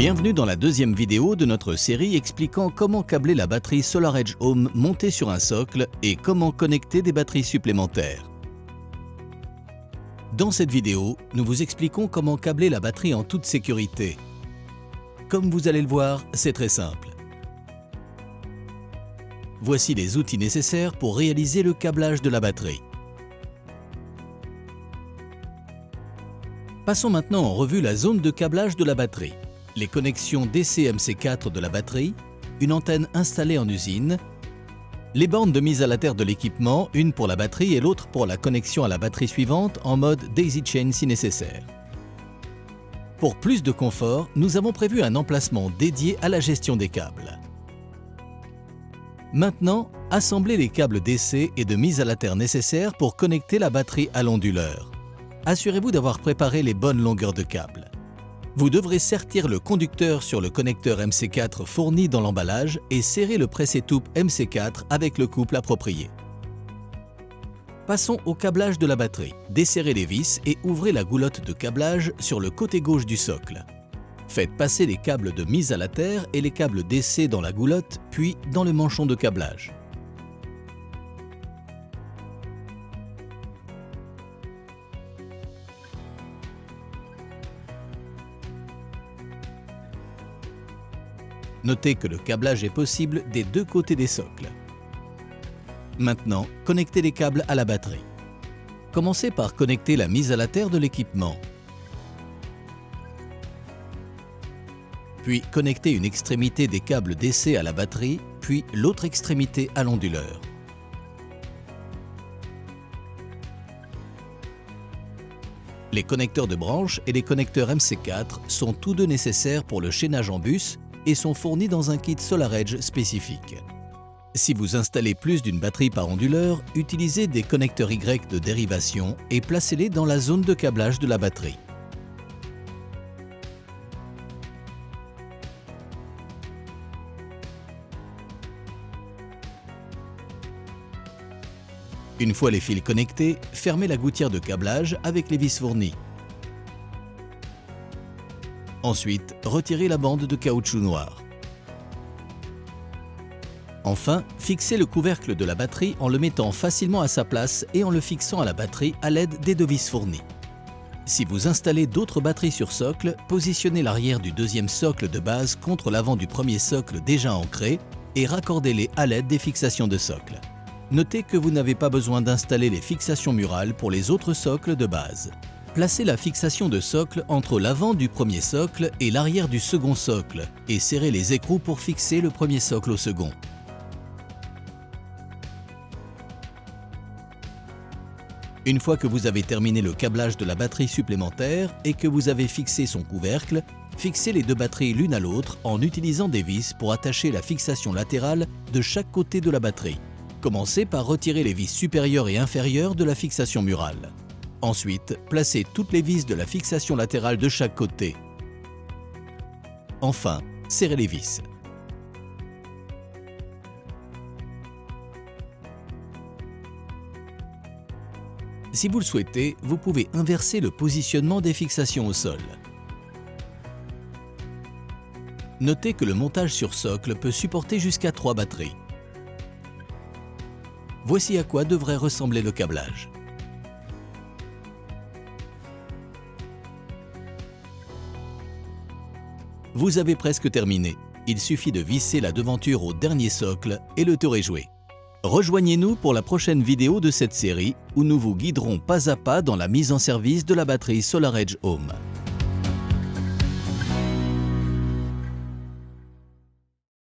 Bienvenue dans la deuxième vidéo de notre série expliquant comment câbler la batterie SolarEdge Home montée sur un socle et comment connecter des batteries supplémentaires. Dans cette vidéo, nous vous expliquons comment câbler la batterie en toute sécurité. Comme vous allez le voir, c'est très simple. Voici les outils nécessaires pour réaliser le câblage de la batterie. Passons maintenant en revue la zone de câblage de la batterie. Les connexions DC-MC4 de la batterie, une antenne installée en usine, les bornes de mise à la terre de l'équipement, une pour la batterie et l'autre pour la connexion à la batterie suivante en mode daisy chain si nécessaire. Pour plus de confort, nous avons prévu un emplacement dédié à la gestion des câbles. Maintenant, assemblez les câbles DC et de mise à la terre nécessaires pour connecter la batterie à l'onduleur. Assurez-vous d'avoir préparé les bonnes longueurs de câbles. Vous devrez sertir le conducteur sur le connecteur MC4 fourni dans l'emballage et serrer le presse-étoupe MC4 avec le couple approprié. Passons au câblage de la batterie. Desserrez les vis et ouvrez la goulotte de câblage sur le côté gauche du socle. Faites passer les câbles de mise à la terre et les câbles DC dans la goulotte, puis dans le manchon de câblage. Notez que le câblage est possible des deux côtés des socles. Maintenant, connectez les câbles à la batterie. Commencez par connecter la mise à la terre de l'équipement. Puis connectez une extrémité des câbles DC à la batterie, puis l'autre extrémité à l'onduleur. Les connecteurs de branche et les connecteurs MC4 sont tous deux nécessaires pour le chaînage en bus et sont fournis dans un kit SolarEdge spécifique. Si vous installez plus d'une batterie par onduleur, utilisez des connecteurs Y de dérivation et placez-les dans la zone de câblage de la batterie. Une fois les fils connectés, fermez la gouttière de câblage avec les vis fournies. Ensuite, retirez la bande de caoutchouc noir. Enfin, fixez le couvercle de la batterie en le mettant facilement à sa place et en le fixant à la batterie à l'aide des deux vis fournies. Si vous installez d'autres batteries sur socle, positionnez l'arrière du deuxième socle de base contre l'avant du premier socle déjà ancré et raccordez-les à l'aide des fixations de socle. Notez que vous n'avez pas besoin d'installer les fixations murales pour les autres socles de base. Placez la fixation de socle entre l'avant du premier socle et l'arrière du second socle et serrez les écrous pour fixer le premier socle au second. Une fois que vous avez terminé le câblage de la batterie supplémentaire et que vous avez fixé son couvercle, fixez les deux batteries l'une à l'autre en utilisant des vis pour attacher la fixation latérale de chaque côté de la batterie. Commencez par retirer les vis supérieures et inférieures de la fixation murale. Ensuite, placez toutes les vis de la fixation latérale de chaque côté. Enfin, serrez les vis. Si vous le souhaitez, vous pouvez inverser le positionnement des fixations au sol. Notez que le montage sur socle peut supporter jusqu'à 3 batteries. Voici à quoi devrait ressembler le câblage. Vous avez presque terminé. Il suffit de visser la devanture au dernier socle et le tour est joué. Rejoignez-nous pour la prochaine vidéo de cette série où nous vous guiderons pas à pas dans la mise en service de la batterie SolarEdge Home.